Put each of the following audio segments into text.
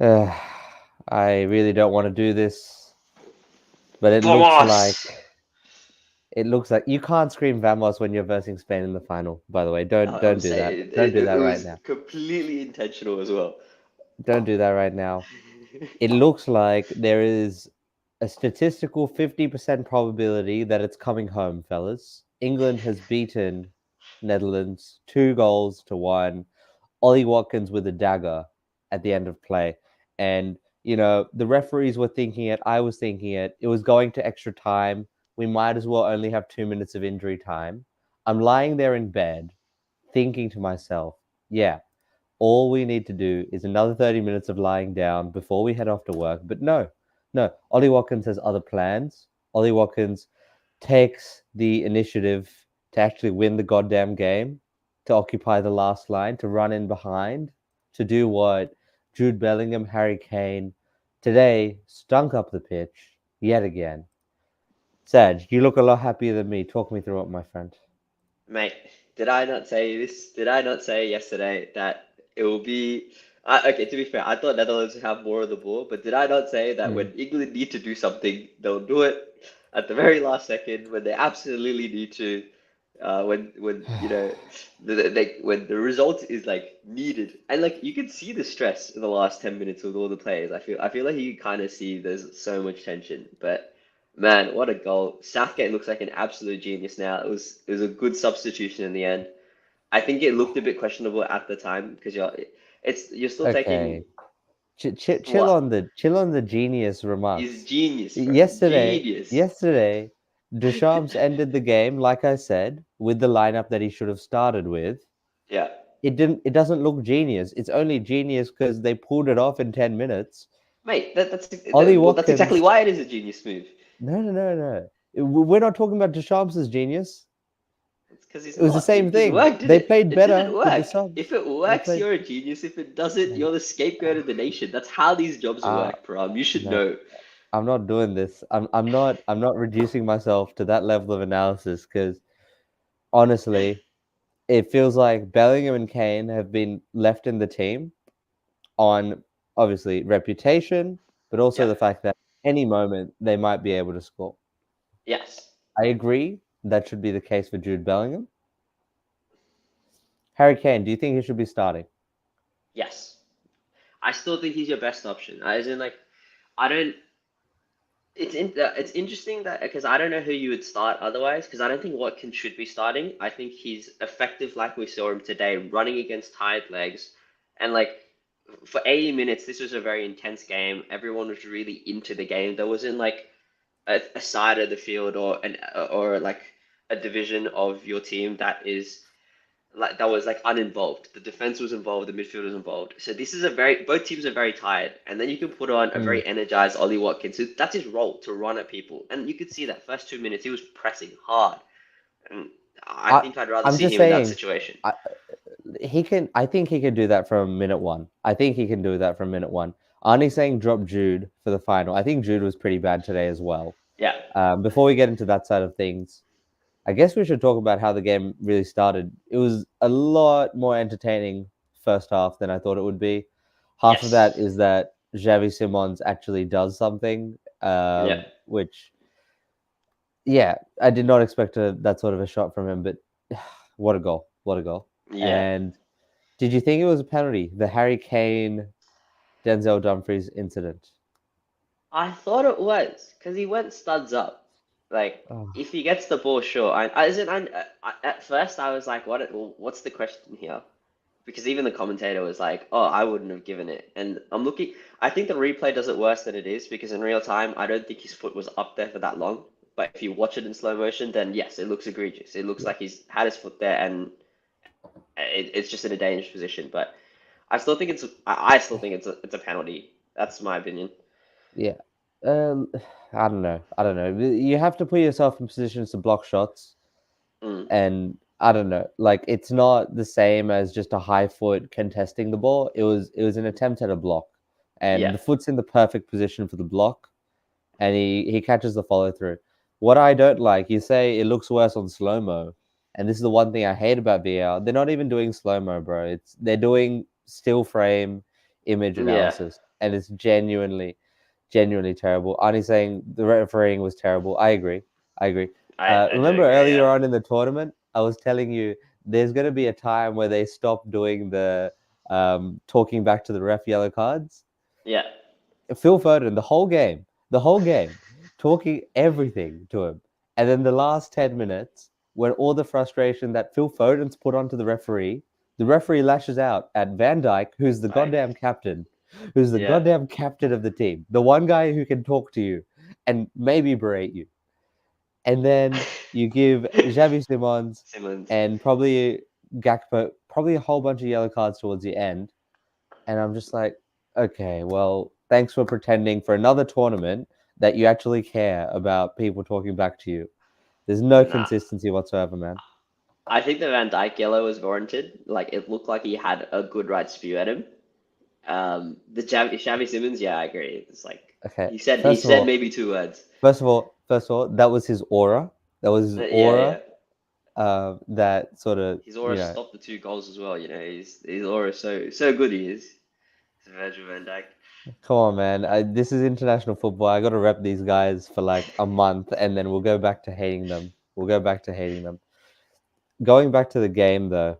Uh, I really don't want to do this, but Vamos! it looks like you can't scream "Vamos" when you're versing Spain in the final. By the way, don't I'm do that. saying Don't do it that right was now. completely intentional as well. Don't do that right now. It looks like there is a statistical 50% probability that it's coming home, fellas. England has beaten Netherlands 2 goals to 1. Ollie Watkins with a dagger at the end of play. And, the referees were thinking it. I was thinking it. It was going to extra time. We might as well only have 2 minutes of injury time. I'm lying there in bed thinking to myself, yeah, all we need to do is another 30 minutes of lying down before we head off to work. But no, no. Ollie Watkins has other plans. Ollie Watkins takes the initiative to actually win the goddamn game, to occupy the last line, to run in behind, to do what Jude Bellingham, Harry Kane today stunk up the pitch yet again. Saj, you look a lot happier than me. Talk me through it, my friend. Mate, did I not say this? Did I not say yesterday that it will be? Okay, to be fair, I thought Netherlands would have more of the ball, but did I not say that Mm. when England need to do something, they'll do it at the very last second when they absolutely need to, when when the result is like needed, and like you can see the stress in the last 10 minutes with all the players. I feel like you kind of see there's so much tension, but. Man, what a goal. Southgate looks like an absolute genius now. It was a good substitution in the end. I think it looked a bit questionable at the time because you're still taking Okay. what Chill on the genius is remarks. genius, bro. Yesterday, Genius. yesterday, Deschamps ended the game, like I said, with the lineup that he should have started with. Yeah. It doesn't look genius. It's only genius because they pulled it off in 10 minutes. Mate, Ollie well, that's exactly Watkins. why it is a genius move. No, no, no, no. We're not talking about Deschamps' genius. It's because he's It was the not. same It didn't thing. work, did They it? played It didn't better with work. Deschamps. If it They works, played. you're a genius. If it doesn't, No, you're the scapegoat of the nation. That's how these jobs uh, work, bro. You should no. know. I'm not doing this. I'm not reducing myself to that level of analysis because honestly, it feels like Bellingham and Kane have been left in the team on obviously reputation, but also Yeah. the fact that any moment they might be able to score. Yes. I agree that should be the case for Jude Bellingham. Harry Kane, do you think he should be starting? Yes. I still think he's your best option. As in, like, I don't. It's interesting that because I don't know who you would start otherwise because I don't think Watkins should be starting. I think he's effective like we saw him today, running against tired legs, and like for 80 minutes, this was a very intense game. Everyone was really into the game. There wasn't like a side of the field or like a division of your team that is like that was like uninvolved. The defense was involved, the midfield was involved. So this is a very both teams are very tired, and then you can put on a Mm. very energized Ollie Watkins. So that's his role to run at people, and you could see that first 2 minutes he was pressing hard, and I I think I'd rather I'm see just him in that saying, situation. I, he can. I think he can do that from minute one. I think he can do that from minute one. Arnie's saying drop Jude for the final. I think Jude was pretty bad today as well. Yeah. Before we get into that side of things, I guess we should talk about how the game really started. It was a lot more entertaining first half than I thought it would be. Half of that Yes. is that Xavi Simons actually does something, Yeah. which, yeah, I did not expect that sort of a shot from him, but what a goal. What a goal. Yeah. And did you think it was a penalty? The Harry Kane, Denzel Dumfries incident. I thought it was because he went studs up. Like Oh, if he gets the ball short, at first I was like, what's the question here? Because even the commentator was like, "Oh, I wouldn't have given it." And I'm looking. I think the replay does it worse than it is because in real time, I don't think his foot was up there for that long. But if you watch it in slow motion, then yes, it looks egregious. It looks yeah. like he's had his foot there and it's just in a dangerous position. But I still think it's a penalty. That's my opinion. Yeah. Um, I don't know. I don't know. You have to put yourself in positions to block shots, Mm, and I don't know. Like it's not the same as just a high foot contesting the ball. It was an attempt at a block, and yeah. the foot's in the perfect position for the block, and he catches the follow through. What I don't like, you say it looks worse on slow mo, and this is the one thing I hate about VR. They're not even doing slow mo, bro. They're doing still frame. image Yeah, analysis, and it's genuinely terrible. Arnie saying the refereeing was terrible. I agree. I agree. I do Remember agree. earlier Yeah, on in the tournament, I was telling you there's going to be a time where they stop doing the talking back to the ref yellow cards. yeah, Phil Foden, the whole game, talking everything to him. And then the last 10 minutes, when all the frustration that Phil Foden's put onto the referee lashes out at Van Dijk, who's the like goddamn captain, who's the yeah. goddamn captain of the team, the one guy who can talk to you and maybe berate you. And then you give Xavi Simons Simmons. and probably Gakpo, probably a whole bunch of yellow cards towards the end. And I'm just like, okay, well, thanks for pretending for another tournament that you actually care about people talking back to you. There's no Nah, consistency whatsoever, man. I think the Van Dijk yellow was warranted. Like it looked like he had a good right spew at him. The Xavi Simmons, yeah, I agree. It's like Okay, he said maybe two words. first of all, that was his aura. That was his Yeah, aura. yeah. That sort of, His aura stopped the two goals as well. You know, his aura is so good. He is. Virgil van Dijk. come on, man. This is international football. I got to rep these guys for like a month, and then we'll go back to hating them. We'll go back to hating them. Going back to the game, though,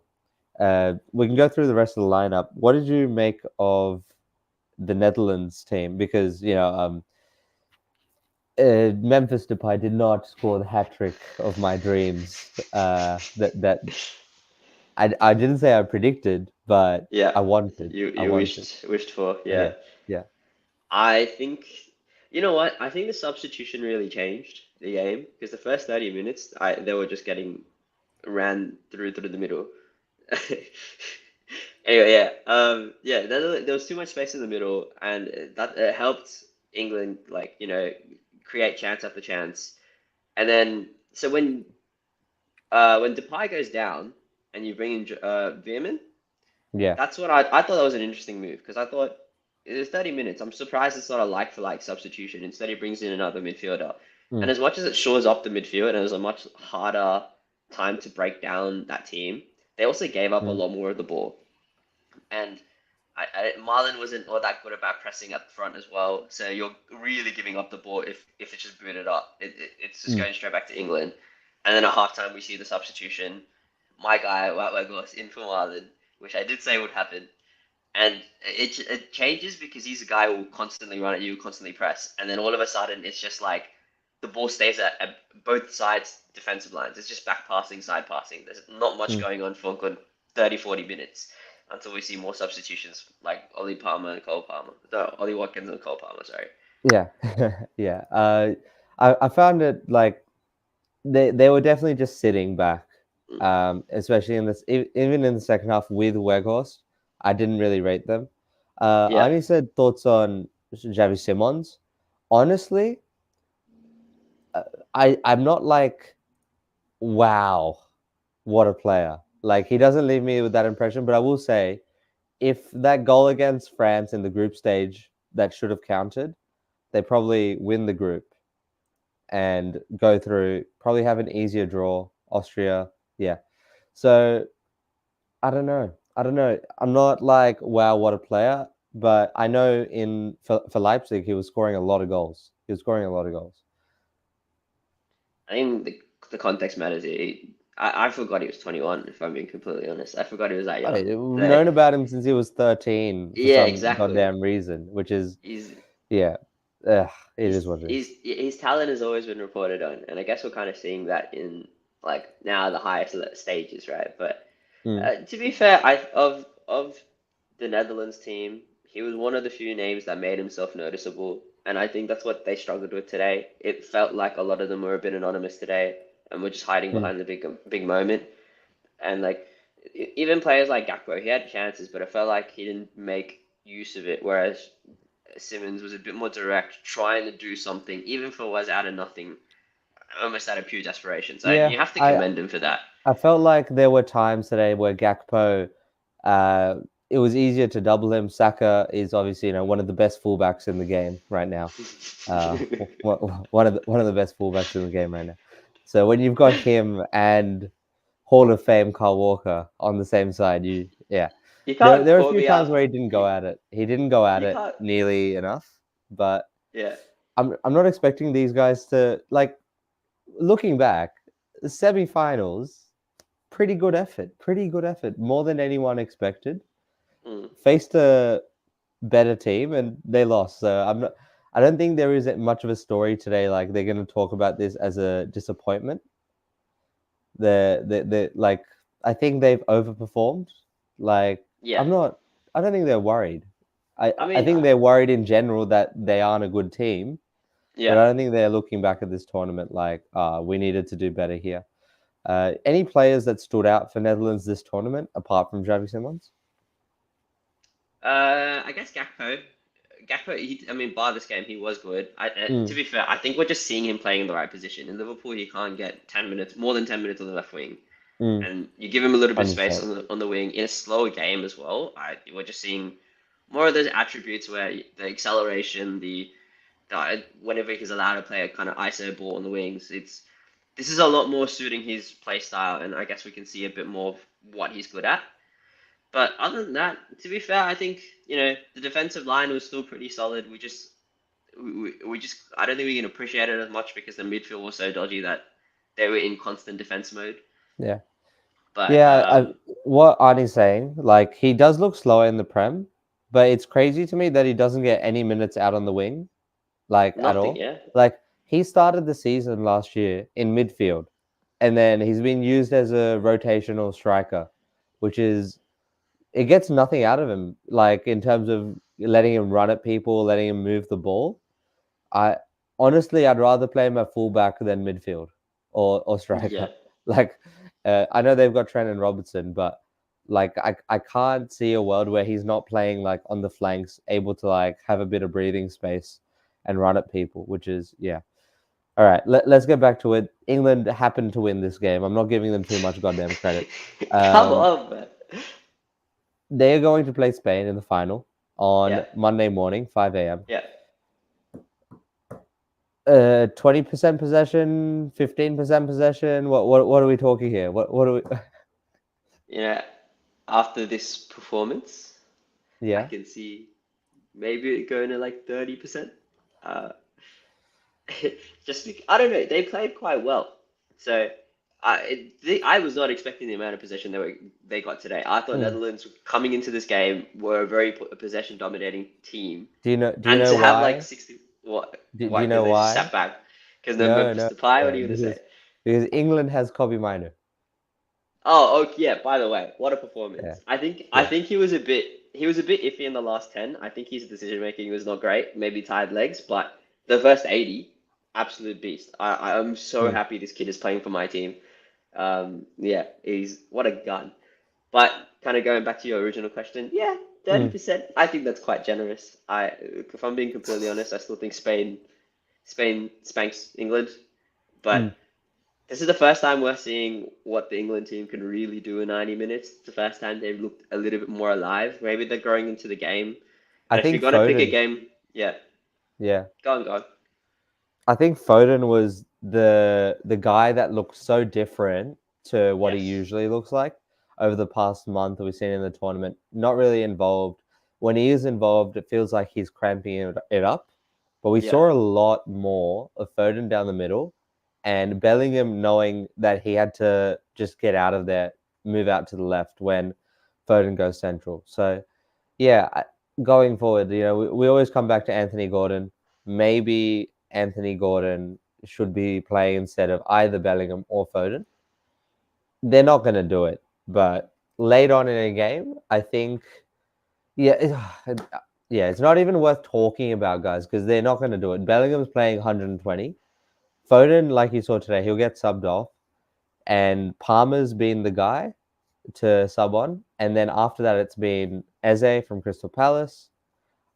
we can go through the rest of the lineup. What did you make of the Netherlands team? Because Memphis Depay did not score the hat trick of my dreams. That I didn't say I predicted, but Yeah, I wanted. I you wanted. wished for. Yeah, Yeah, yeah, I think you know what? I think the substitution really changed the game because the first 30 minutes, they were just getting ran through the middle. Anyway, yeah, yeah, there was too much space in the middle, and that helped England, like create chance after chance. And then, so when Depay goes down, and you bring in Veerman, yeah. that's what I thought that was an interesting move because I thought it was 30 minutes. I'm surprised it's not a like for like substitution. Instead, he brings in another midfielder, and Mm, as much as it shores up the midfield and it was a much harder time to break down that team, they also gave up a mm, lot more of the ball. And Marlon wasn't all that good about pressing up front as well. So you're really giving up the ball if it's just booted up. It's just mm. going straight back to England. And then at halftime, we see the substitution. My guy, Wout Weghorst, in for Marlon, which I did say would happen. And it changes because he's a guy who will constantly run at you, constantly press. And then all of a sudden, it's just like the ball stays at both sides' defensive lines. It's just back passing, side passing. There's not much Mm. going on for a good 30, 40 minutes until we see more substitutions like Ollie Palmer and Cole Palmer. No, Ollie Watkins and Cole Palmer, sorry. Yeah, yeah. I found it like they were definitely just sitting back, Mm. especially in this even in the second half with Weghorst. I didn't really rate them. Yeah. Arnie said thoughts on Javi Simons. Honestly, uh, I'm not like wow, what a player. Like he doesn't leave me with that impression, but I will say if that goal against France in the group stage that should have counted, they probably win the group and go through, probably have an easier draw. Austria, yeah. So I don't know. I don't know. I'm not like, wow, what a player. But I know for Leipzig, he was scoring a lot of goals. He was scoring a lot of goals. I think the context matters. I forgot he was 21, if I'm being completely honest. I forgot he was that young. We've But, known about him since he was 13 for yeah, some exactly. goddamn reason, which is, He's yeah, ugh, it he's is what it is. he's his talent has always been reported on, and I guess we're kind of seeing that in like now the highest stages, right? But Mm, to be fair, I of the Netherlands team, he was one of the few names that made himself noticeable, and I think that's what they struggled with today. It felt like a lot of them were a bit anonymous today, and were just hiding mm, behind the big moment. And like even players like Gakpo, he had chances, but I felt like he didn't make use of it. Whereas Simmons was a bit more direct, trying to do something, even if it was out of nothing, almost out of pure desperation. So yeah, you have to I commend him for that. I felt like there were times today where Gakpo, uh, it was easier to double him. Saka is obviously one of the best fullbacks in the game right now. One of the best fullbacks in the game right now. So when you've got him and Hall of Fame Carl Walker on the same side, yeah. You There, can't there are a call few me times out. where he didn't go at it. He didn't go at You it can't. nearly enough. But Yeah. I'm not expecting these guys to like. Looking back, the semi-finals, pretty good effort. Pretty good effort. More than anyone expected. Mm. Faced a better team and they lost. So I'm not. I don't think there is much of a story today. Like they're going to talk about this as a disappointment. The like I think they've overperformed. Like Yeah. I'm not. I don't think they're worried. I I mean, think they're worried in general that they aren't a good team, but yeah. I don't think they're looking back at this tournament like, we needed to do better here. Any players that stood out for Netherlands this tournament apart from Javi Simons? I guess Gakpo. Gakpo. I mean, by this game, he was good. To Mm, be fair, I think we're just seeing him playing in the right position. In Liverpool, he can't get 10 minutes, more than 10 minutes on the left wing, mm, and you give him a little bit of space 100%. on the wing in a slower game as well. We're just seeing more of those attributes where the acceleration, whenever he's allowed to play a kind of ISO ball on the wings, this is a lot more suiting his play style, and I guess we can see a bit more of what he's good at. But other than that, to be fair, I think the defensive line was still pretty solid. We just I don't think we can appreciate it as much because the midfield was so dodgy that they were in constant defense mode. Yeah. But Yeah, what Arnie's saying, like he does look slower in the Prem, but it's crazy to me that he doesn't get any minutes out on the wing, like at nothing, all. yeah, Like he started the season last year in midfield, and then he's been used as a rotational striker, which is it gets nothing out of him, like in terms of letting him run at people, letting him move the ball. I honestly, I'd rather play him at fullback than midfield or yeah. striker. Like, I know they've got Trent and Robertson, but like, I can't see a world where he's not playing like on the flanks, able to like have a bit of breathing space and run at people, which is yeah. All right, let's get back to it. England happened to win this game. I'm not giving them too much goddamn credit. Come Um, on, man. they are going to play Spain in the final Yeah, on Monday morning, 5 a.m. yeah. 20% possession, 15% possession. What are we talking here? What are we? You know, after this performance, I Yeah, can see maybe it going to like 30%. Uh, I don't know. They played quite well, so I was not expecting the amount of possession they got today. I thought mm. Netherlands coming into this game were a very possession dominating team, Do you and know to have like why? 60, what Do why you because know they just why? sat back because no No, Memphis no, Depay. What are no, you gonna say? because England has Kobe Minu. Oh, okay, yeah. By the way, what a Yeah, performance! I yeah. think he was a bit iffy in the last 10. I think his decision making was not great. Maybe tired legs, but the first 80, absolute beast. I'm so Mm, happy this kid is playing for my team. Yeah, he's what a gun. But kind of going back to your original question, yeah, mm, 30%. I think that's quite generous. If I'm being completely honest, I still think Spain spanks England, but. mm. This is the first time we're seeing what the England team can really do in 90 minutes. It's the first time they've looked a little bit more alive. Maybe they're growing into the game. I But if you're think gonna pick a Foden. game, yeah, Yeah, go on, go on. I think Foden was the guy that looked so different to what he Yes. usually looks like over the past month that we've seen in the tournament. Not really involved. When he is involved, it feels like he's cramping it up. But we Yeah. saw a lot more of Foden down the middle and Bellingham knowing that he had to just get out of there, move out to the left when Foden goes central. So yeah, going forward, we always come back to Anthony Gordon. Maybe Anthony Gordon should be playing instead of either Bellingham or Foden. They're not going to do it, but late on in a game, I think, yeah, yeah, it's not even worth talking about, guys, because they're not going to do it. Bellingham's playing 120. Foden, like you saw today, he'll get subbed off, and Palmer's been the guy to sub on, and then after that, it's been Eze from Crystal Palace.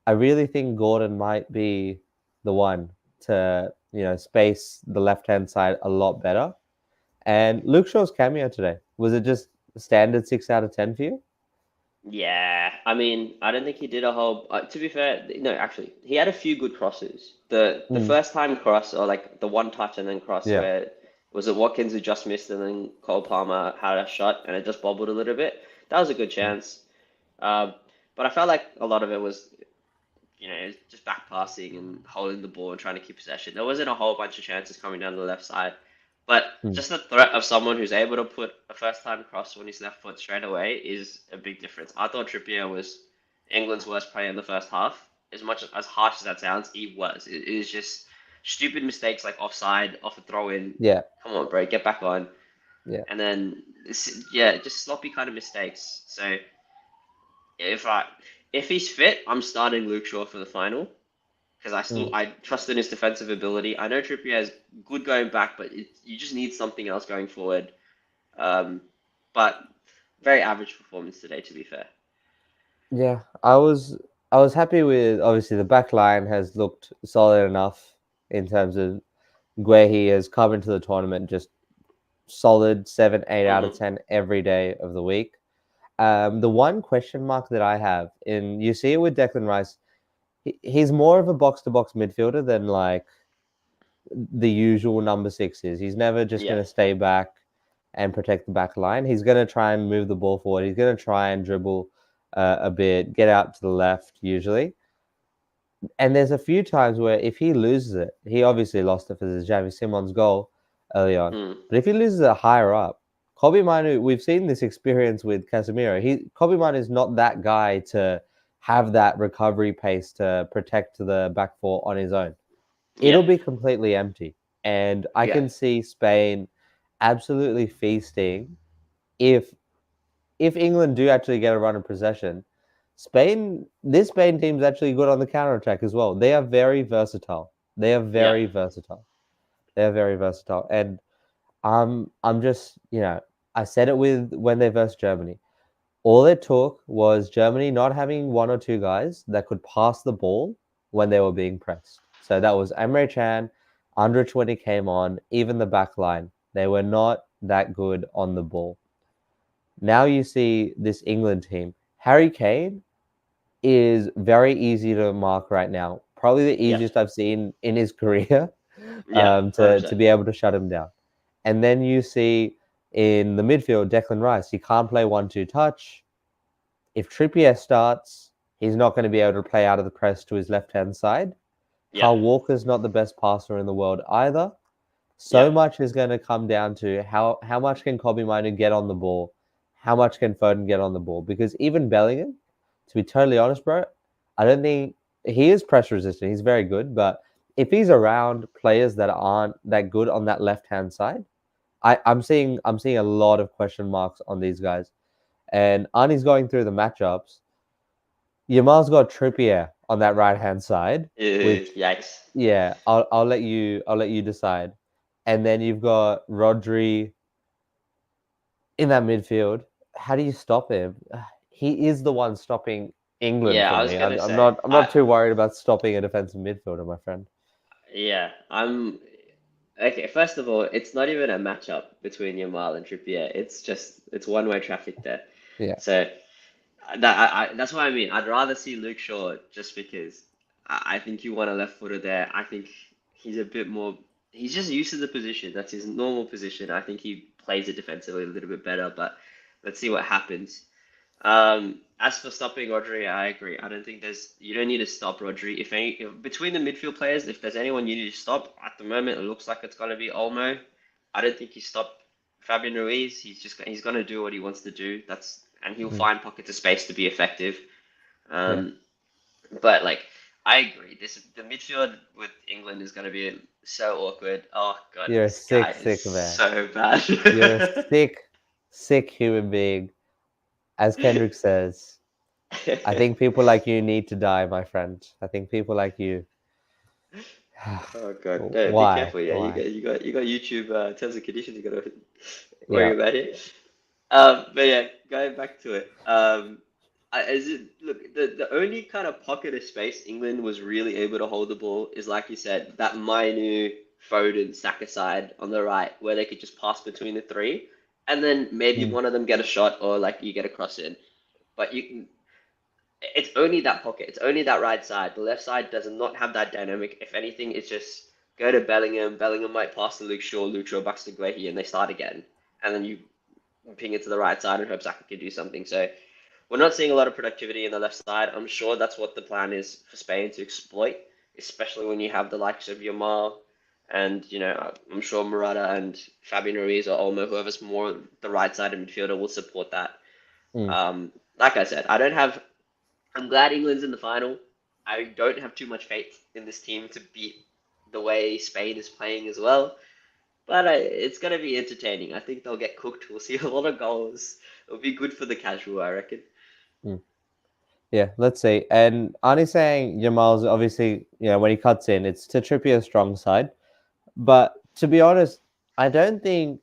I really think Gordon might be the one to, space the left hand side a lot better. And Luke Shaw's cameo today, was it just standard 6 out of 10 for you? Yeah. I mean, I don't think he did a whole. To be fair, no, actually, he had a few good crosses. The Mm, first time cross, or like the one touch and then cross, yeah. where was it Watkins who just missed and then Cole Palmer had a shot and it just bobbled a little bit. That was a good chance. Um, but I felt like a lot of it was, just back passing and holding the ball and trying to keep possession. There wasn't a whole bunch of chances coming down the left side, but Mm. just the threat of someone who's able to put a first time cross on his left foot straight away is a big difference. I thought Trippier was England's worst player in the first half. As much as harsh as that sounds, he was. It is just stupid mistakes like offside, off a throw in. Yeah, Come on, bro, get back on. yeah, And then, yeah, just sloppy kind of mistakes. So if I if he's fit, I'm starting Luke Shaw for the final because mm. I trust in his defensive ability. I know Trippier is good going back, but you just need something else going forward. Um, but very average performance today, to be fair. Yeah. I was happy with, obviously the back line has looked solid enough in terms of where he has come into the tournament, just solid 7, 8 out of 10 every day of the week. The one question mark that I have, and you see it with Declan Rice, he's more of a box to box midfielder than like the usual number six is. He's never just Yeah, going to stay back and protect the back line. He's going to try and move the ball forward. He's going to try and dribble a bit, get out to the left usually. And there's a few times where if he loses it, he obviously lost it for the Xavi Simons goal early on. mm, But if he loses it higher up, Kobe Manu, we've seen this experience with Casemiro. Kobe Manu is not that guy to have that recovery pace to protect the back four on his own. yeah, It'll be completely empty. And I yeah, can see Spain absolutely feasting if England do actually get a run of possession. This Spain team is actually good on the counter attack as well. They are very versatile. They are yeah, very versatile. They are very versatile. And I'm just, I said it with when they versed Germany. All it took was Germany not having one or two guys that could pass the ball when they were being pressed. So that was Emre Can, under 20 came on, even the back line. They were not that good on the ball. Now you see this England team. Harry Kane is very easy to mark right now. Probably the yeah, easiest I've seen in his career yeah, to 100%. be able to shut him down. And then you see in the midfield, Declan Rice. He can't play 1-2 touch. If Trippier starts, he's not going to be able to play out of the press to his left hand side. Yeah, Carl Walker's not the best passer in the world either. yeah, So much is going to come down to how much can Kobe Minu get on the ball, how much can Foden get on the ball. Because even Bellingham, to be totally honest, bro, I don't think he is pressure resistant. He's very good, but if he's around players that aren't that good on that left hand side, I'm seeing a lot of question marks on these guys. And Arnie's going through the matchups. Yamal's got Trippier on that right hand side, which yikes. yeah, I'll let you decide. And then you've got Rodri in that midfield. How do you stop him? He is the one stopping England Yeah, for I was me. gonna I'm say, not I'm not too worried about stopping a defensive midfielder, my friend. yeah, okay. First of all, it's not even a matchup between Yamal and Trippier. It's one-way traffic there. Yeah. So that's what I mean. I'd rather see Luke Shaw just because I think you want a left footer there. I think he's a bit more. He's just used to the position. That's his normal position. I think he plays it defensively a little bit better. But let's see what happens. As for stopping Rodri, I agree. I don't think you don't need to stop Rodri. If between the midfield players, if there's anyone you need to stop at the moment, it looks like it's gonna be Olmo. I don't think you stop Fabian Ruiz. He's gonna do what he wants to do. And he'll Mm, find pockets of space to be effective. yeah. Um, but like I agree, the midfield with England is gonna be so awkward. Oh God, You're a this guy sick, is sick man. so bad. You're a sick, sick human being. As Kendrick says, I think people like you need to die, my friend. I think people like you. Oh God, no, be Why? careful. Yeah, Why? you got YouTube terms and conditions you got to worry Yeah. about here. But yeah, going back to it. Look, the only kind of pocket of space England was really able to hold the ball is like you said, that Mainu, Foden, Saka side on the right, where they could just pass between the three, and then maybe Mm, one of them get a shot or like you get a cross in. But it's only that pocket. It's only that right side. The left side does not have that dynamic. If anything, it's just go to Bellingham. Bellingham might pass to Luke Shaw. Luke Shaw backs to Guehi, and they start again. And then you ping it to the right side and hope Saka can do something. So we're not seeing a lot of productivity in the left side. I'm sure that's what the plan is for Spain to exploit, especially when you have the likes of Yamal and, I'm sure Murata and Fabian Ruiz or Olmo, whoever's more the right side of midfielder, will support that. Mm. Like I said, I'm glad England's in the final. I don't have too much faith in this team to beat the way Spain is playing as well. But it's going to be entertaining. I think they'll get cooked. We'll see a lot of goals. It'll be good for the casual, I reckon. Mm. Yeah, let's see. And Arnie saying Yamal's obviously, when he cuts in, it's to Trippier's strong side. But to be honest, I don't think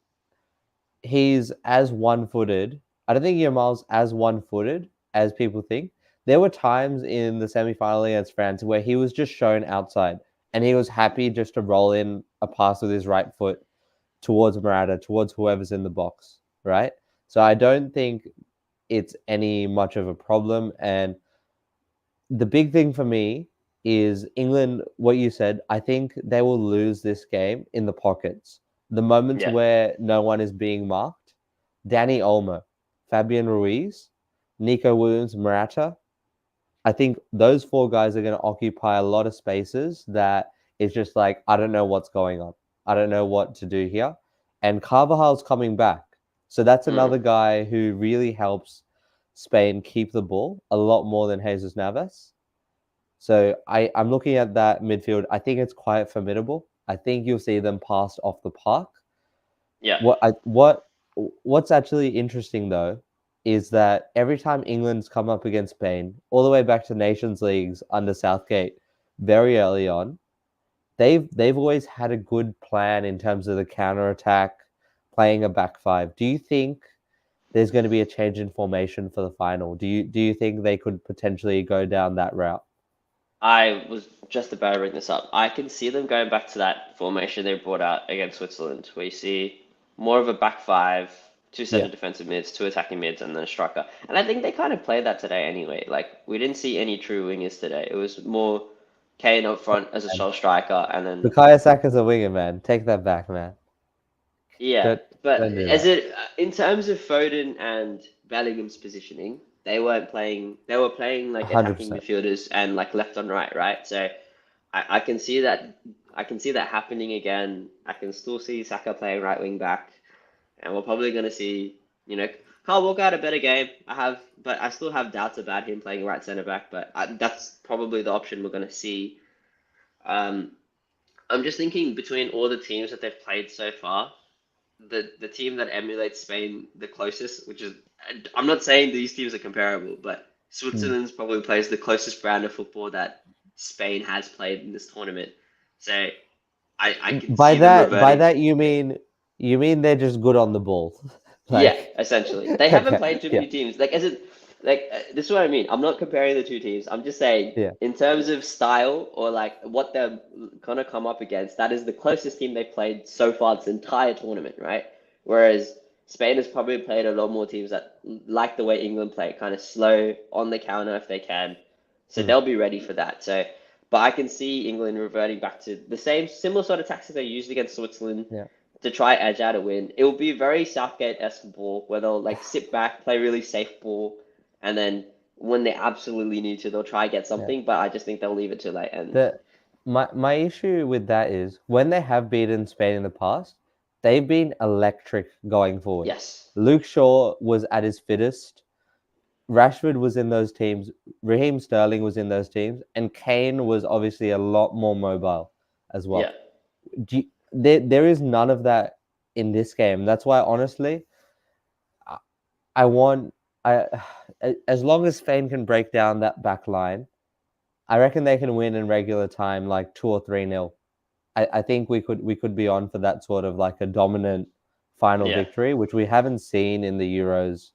he's as one-footed. I don't think Yamal's as one-footed as people think. There were times in the semi-final against France where he was just shown outside and he was happy just to roll in a pass with his right foot towards Murata, towards whoever's in the box, right? So I don't think it's any much of a problem. And the big thing for me is England, what you said, I think they will lose this game in the pockets. The moments Yeah. where no one is being marked, Danny Olmo, Fabian Ruiz, Nico Williams, Murata, I think those four guys are going to occupy a lot of spaces that it's just like, I don't know what's going on. I don't know what to do here. And Carvajal's coming back. So that's another guy who really helps Spain keep the ball a lot more than Jesus Navas. So I'm looking at that midfield. I think it's quite formidable. I think you'll see them pass off the park. Yeah. What's actually interesting though is that every time England's come up against Spain, all the way back to Nations Leagues under Southgate, very early on, they've always had a good plan in terms of the counter attack, playing a back five. Do you think there's going to be a change in formation for the final? Do you think they could potentially go down that route? I was just about to bring this up. I can see them going back to that formation they brought out against Switzerland, where you see more of a back five, two Yeah. center defensive mids, two attacking mids, and then a striker. And I think they kind of played that today anyway. Like, we didn't see any true wingers today. It was more Kane up front as a sole striker, and then Bukayo Saka's a winger, man. Take that back, man. yeah, Don't but don't do as that. it in terms of Foden and Bellingham's positioning, they weren't playing. They were playing like attacking 100%. midfielders and like left on right, right? So I can see that. I can see that happening again. I can still see Saka playing right wing back, and we're probably going to see, Carl Walker had a better game. But I still have doubts about him playing right centre back. But that's probably the option we're going to see. Um, I'm just thinking between all the teams that they've played so far, the team that emulates Spain the closest, which is, I'm not saying these teams are comparable, but Mm. Switzerland's probably plays the closest brand of football that Spain has played in this tournament. So I can By see them that, by reverting. that you mean they're just good on the ball, Yeah, like essentially. They haven't okay, played too yeah, many teams. This is what I mean. I'm not comparing the two teams. I'm just saying, yeah, in terms of style or like what they're gonna come up against, that is the closest team they've played so far this entire tournament, right? Whereas Spain has probably played a lot more teams that like the way England play, kind of slow on the counter if they can. So mm, they'll be ready for that. But I can see England reverting back to the same similar sort of tactics they used against Switzerland yeah. to try edge out a win. It will be very Southgate-esque ball where they'll like sit back, play really safe ball, and then when they absolutely need to, they'll try get Yeah. something. But I just think they'll leave it too late. And The my issue with that is when they have beaten Spain in the past, they've been electric going forward. yes, Luke Shaw was at his fittest. Rashford was in those teams. Raheem Sterling was in those teams, and Kane was obviously a lot more mobile as yeah, well. There is none of that in this game. That's why, honestly, I, I want I as long as Spain can break down that back line, I reckon they can win in regular time, like 2 or 3-0. I think we could be on for that sort of like a dominant final yeah. victory, which we haven't seen in the Euros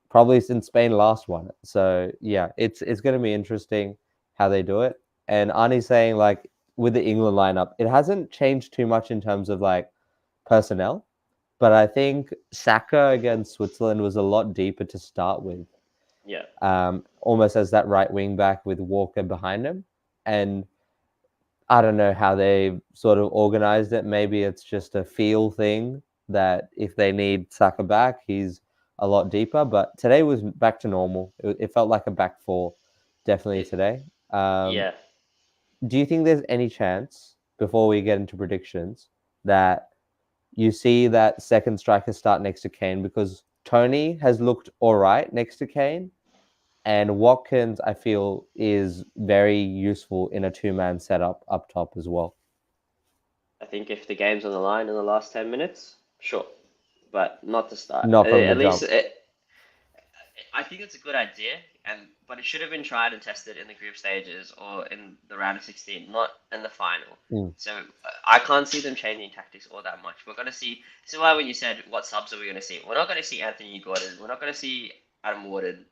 probably since Spain last won it. So yeah, it's going to be interesting how they do it. And Arnie's saying like with the England lineup, it hasn't changed too much in terms of like personnel, but I think Saka against Switzerland was a lot deeper to start with, Yeah. almost as that right wing back with Walker behind him. And I don't know how they sort of organized it. Maybe it's just a feel thing that if they need Saka back, he's a lot deeper. But today was back to normal. It felt like a back four, definitely It, today. Um, yeah. do you think there's any chance, before we get into predictions, that you see that second striker start next to Kane? Because Tony has looked all right next to Kane, and Watkins, I feel, is very useful in a two-man setup up top as well. I think if the game's on the line in the last 10 minutes, sure, but not to start. Not from the At least jump. I think it's a good idea, but it should have been tried and tested in the group stages or in the round of 16, not in the final. Mm. So I can't see them changing tactics all that much. We're going to see. This is why when you said what subs are we going to see, we're not going to see Anthony Gordon. We're not going to see Adam Wharton.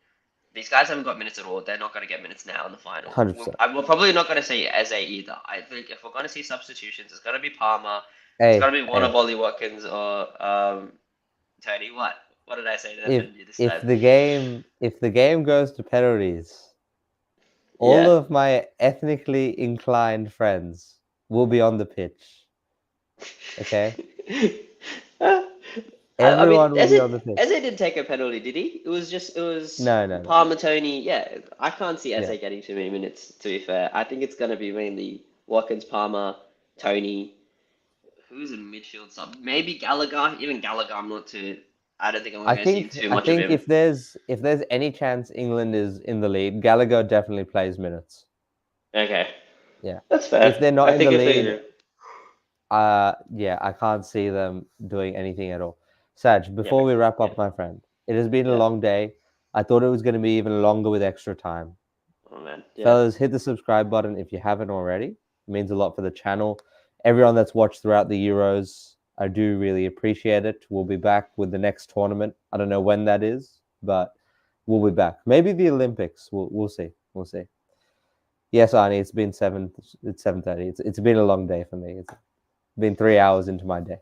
These guys haven't got minutes at all. They're not going to get minutes now in the final. 100%. We're probably not going to see Eze either. I think if we're going to see substitutions, it's going to be Palmer. It's Hey, going to be one hey, of Ollie Watkins or Tony. What did I say to if defend you this if time? the game goes to penalties, all Yeah. of my ethnically inclined friends will be on the pitch. Okay, I mean, everyone will be on the pitch. Eze didn't take a penalty, did he? It was No. Palmer, Tony. Yeah, I can't see Eze Yeah, getting too many minutes. To be fair, I think it's gonna be mainly Watkins, Palmer, Tony. Who's in midfield sub? Maybe Gallagher. Even Gallagher, I'm not too. I don't think I'm I gonna see think too I much of think him. if there's any chance England is in the lead, Gallagher definitely plays minutes. Okay, Yeah, that's if fair. they're not I in think the if lead, they, yeah, I can't see them doing anything at all. Saj, yeah, before we wrap yeah, up, my friend, it has been a yeah. long day. I thought it was going to be even longer with extra time. Oh man, yeah. Fellas, hit the subscribe button if you haven't already. It means a lot for the channel. Everyone that's watched throughout the Euros, I do really appreciate it. We'll be back with the next tournament. I don't know when that is, but we'll be back. Maybe the Olympics. We'll see. We'll see. Yes, Arnie, it's been 7:30. It's been a long day for me. It's been 3 hours into my day.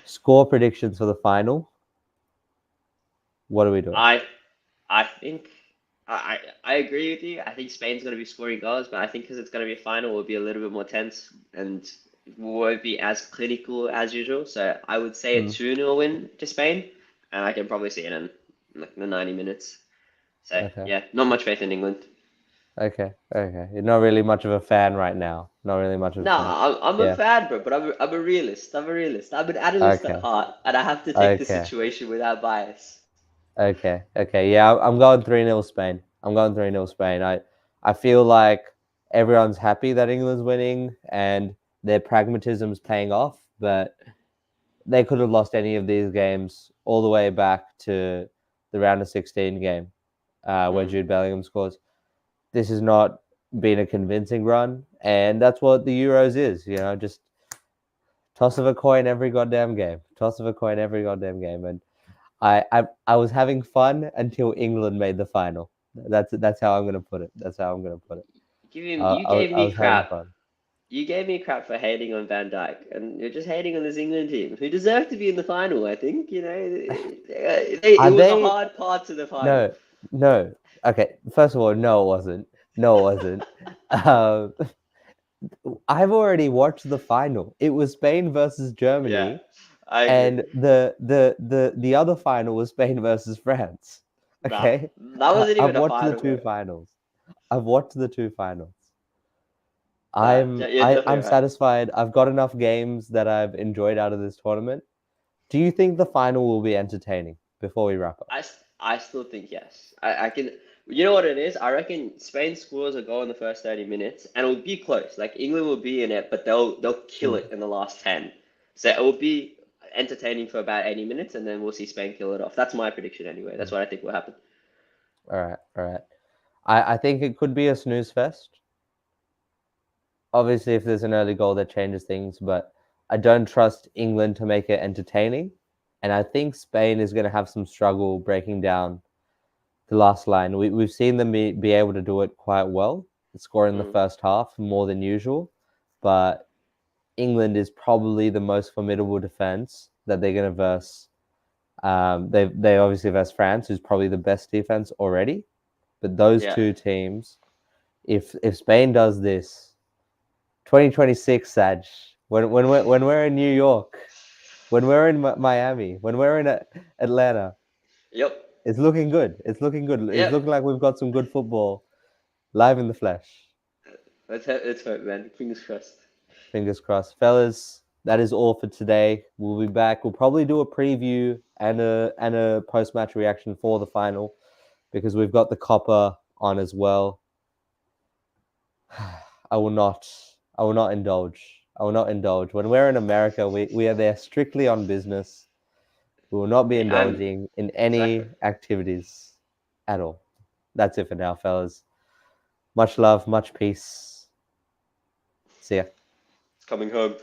Score predictions for the final. What are we doing? I think I agree with you. I think Spain's going to be scoring goals, but I think because it's going to be a final, it'll be a little bit more tense and won't be as clinical as usual. So I would say a Hmm. 2-0 win to Spain, and I can probably see it in like the 90 minutes. So Okay. yeah, not much faith in England. Okay. You're not really much of a fan right now. Not really much of a No, fan. I'm a Yeah. fan, bro, but I'm a realist. I'm a realist. I'm an analyst at Okay. heart, and I have to take the Okay. situation without bias. Okay. Yeah, I'm going 3-0 Spain. I'm going 3-0 Spain. I feel like everyone's happy that England's winning and their pragmatism's paying off, but they could have lost any of these games all the way back to the round of 16 game, where Mm. Jude Bellingham scores. This has not been a convincing run, and that's what the Euros is. Just toss of a coin every goddamn game. Toss of a coin every goddamn game, and I was having fun until England made the final. That's how I'm gonna put it. That's how I'm gonna put it. You gave I me was having crap. fun. You gave me crap for hating on Van Dijk, and you're just hating on this England team, who deserve to be in the final. I think Are it was a they? hard part to the final. No, no. Okay, first of all, no, it wasn't. No, it wasn't. Um, I've already watched the final. It was Spain versus Yeah, Germany, I agree. and the other final was Spain versus France. Nah, Okay, that wasn't I've even a watched the final, two bro. finals. I've watched the two finals. Nah, I'm you're I, definitely I'm right. satisfied. I've got enough games that I've enjoyed out of this tournament. Do you think the final will be entertaining before we wrap up? I still think yes. I can. You know what it is? I reckon Spain scores a goal in the first 30 minutes, and it'll be close. Like England will be in it, but they'll kill Mm. it in the last 10. So it will be entertaining for about 80 minutes, and then we'll see Spain kill it off. That's my prediction anyway. That's Mm. what I think will happen. All right. I think it could be a snooze fest. Obviously, if there's an early goal, that changes things, but I don't trust England to make it entertaining. And I think Spain is going to have some struggle breaking down the last line. We've seen them be able to do it quite well, score in the Mm, first half more than usual. But England is probably the most formidable defense that they're going to verse. They obviously verse France, who's probably the best defense already. But those yeah. two teams, if Spain does this, 2026, Saj, when we're in New York, when we're in Miami, when we're in Atlanta, Yep. It's looking good. It's looking good. It's Yep. looking like we've got some good football live in the flesh. Let's hope, man. Fingers crossed. Fingers crossed, fellas. That is all for today. We'll be back. We'll probably do a preview and a post match reaction for the final because we've got the copper on as well. I will not indulge. I will not indulge. When we're in America, we are there strictly on business. We will not be indulging in any Exactly. activities at all. That's it for now, fellas. Much love, much peace. See ya. It's coming home.